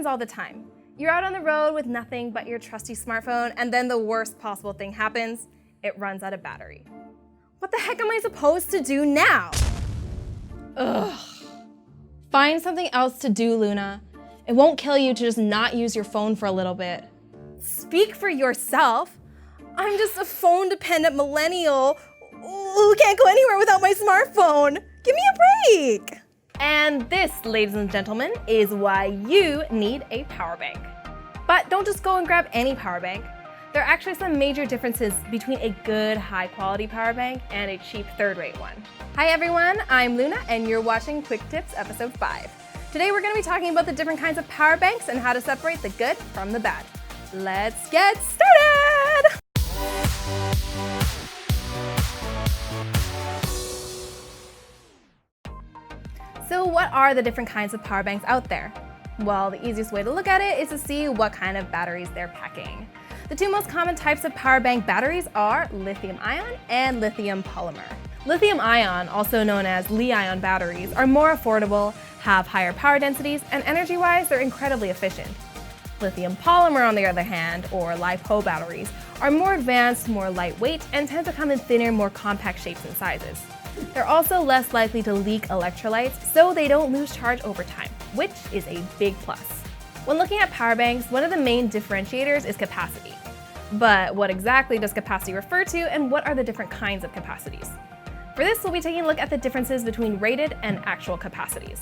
happens all the time. You're out on the road with nothing but your trusty smartphone, and then the worst possible thing happens. It runs out of battery. What the heck am I supposed to do now? Ugh. Find something else to do, Luna. It won't kill you to just not use your phone for a little bit. Speak for yourself. I'm just a phone-dependent millennial who can't go anywhere without my smartphone. Give me a break. And this, ladies and gentlemen, is why you need a power bank. But don't just go and grab any power bank. There are actually some major differences between a good, high-quality power bank and a cheap, third-rate one. Hi everyone, I'm Luna, and you're watching QuickTIPS Episode 5. Today we're going to be talking about the different kinds of power banks and how to separate the good from the bad. Let's get started! So what are the different kinds of power banks out there? Well, the easiest way to look at it is to see what kind of batteries they're packing. The two most common types of power bank batteries are lithium-ion and lithium polymer. Lithium-ion, also known as Li-ion batteries, are more affordable, have higher power densities, and energy-wise, they're incredibly efficient. Lithium polymer, on the other hand, or LiPo batteries, are more advanced, more lightweight, and tend to come in thinner, more compact shapes and sizes. They're also less likely to leak electrolytes, so they don't lose charge over time, which is a big plus. When looking at power banks, one of the main differentiators is capacity. But what exactly does capacity refer to, and what are the different kinds of capacities? For this, we'll be taking a look at the differences between rated and actual capacities.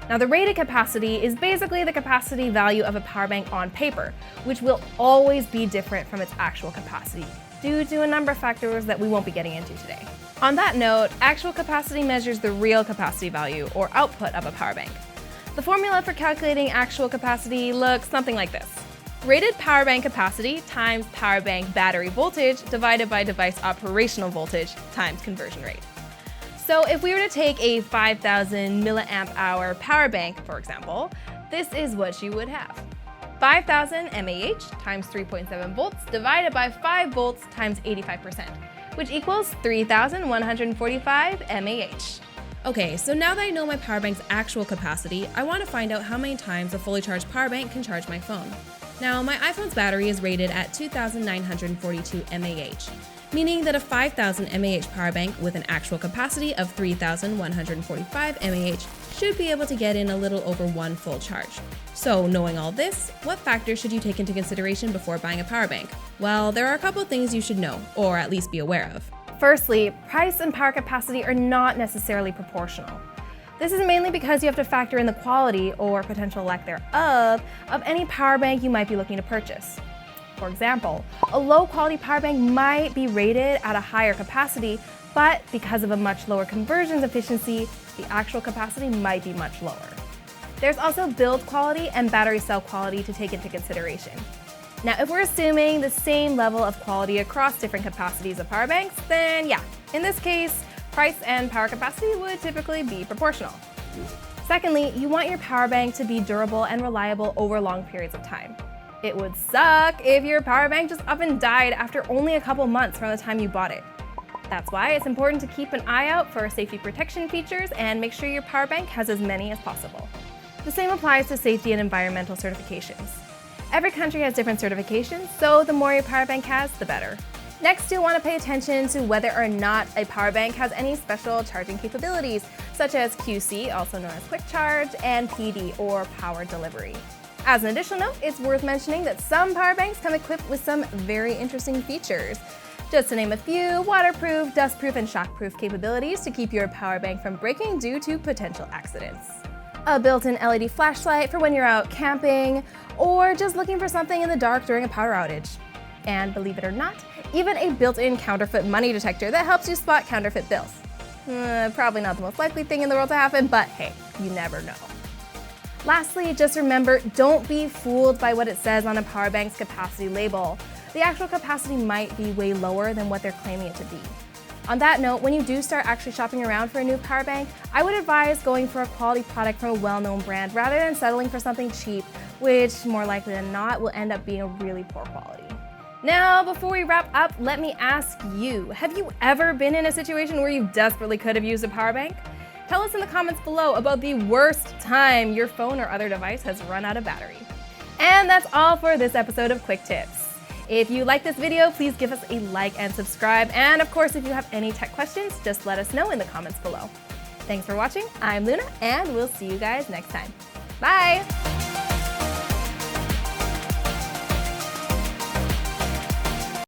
Now, the rated capacity is basically the capacity value of a power bank on paper, which will always be different from its actual capacity due to a number of factors that we won't be getting into today. On that note, actual capacity measures the real capacity value or output of a power bank. The formula for calculating actual capacity looks something like this. Rated power bank capacity times power bank battery voltage divided by device operational voltage times conversion rate. So if we were to take a 5,000 milliamp hour power bank, for example, this is what you would have. 5,000 mAh times 3.7 volts divided by 5 volts times 85%, which equals 3,145 mAh. Okay, so now that I know my power bank's actual capacity, I want to find out how many times a fully charged power bank can charge my phone. Now, my iPhone's battery is rated at 2,942 mAh, meaning that a 5,000 mAh power bank with an actual capacity of 3,145 mAh should be able to get in a little over one full charge. So, knowing all this, what factors should you take into consideration before buying a power bank? Well, there are a couple things you should know, or at least be aware of. Firstly, price and power capacity are not necessarily proportional. This is mainly because you have to factor in the quality, or potential lack thereof, of any power bank you might be looking to purchase. For example, a low-quality power bank might be rated at a higher capacity, but because of a much lower conversion efficiency, the actual capacity might be much lower. There's also build quality and battery cell quality to take into consideration. Now, if we're assuming the same level of quality across different capacities of power banks, then yeah, in this case, price and power capacity would typically be proportional. Secondly, you want your power bank to be durable and reliable over long periods of time. It would suck if your power bank just up and died after only a couple months from the time you bought it. That's why it's important to keep an eye out for safety protection features and make sure your power bank has as many as possible. The same applies to safety and environmental certifications. Every country has different certifications, so the more your power bank has, the better. Next, you'll want to pay attention to whether or not a power bank has any special charging capabilities, such as QC, also known as quick charge, and PD, or power delivery. As an additional note, it's worth mentioning that some power banks come equipped with some very interesting features. Just to name a few, waterproof, dustproof, and shockproof capabilities to keep your power bank from breaking due to potential accidents. A built-in LED flashlight for when you're out camping, or just looking for something in the dark during a power outage. And believe it or not, even a built-in counterfeit money detector that helps you spot counterfeit bills. Probably not the most likely thing in the world to happen, but hey, you never know. Lastly, just remember, don't be fooled by what it says on a power bank's capacity label. The actual capacity might be way lower than what they're claiming it to be. On that note, when you do start actually shopping around for a new power bank, I would advise going for a quality product from a well-known brand rather than settling for something cheap, which more likely than not will end up being a really poor quality. Now, before we wrap up, let me ask you, have you ever been in a situation where you desperately could have used a power bank? Tell us in the comments below about the worst time your phone or other device has run out of battery. And that's all for this episode of Quick Tips. If you like this video, please give us a like and subscribe. And of course, if you have any tech questions, just let us know in the comments below. Thanks for watching. I'm Luna, and we'll see you guys next time. Bye!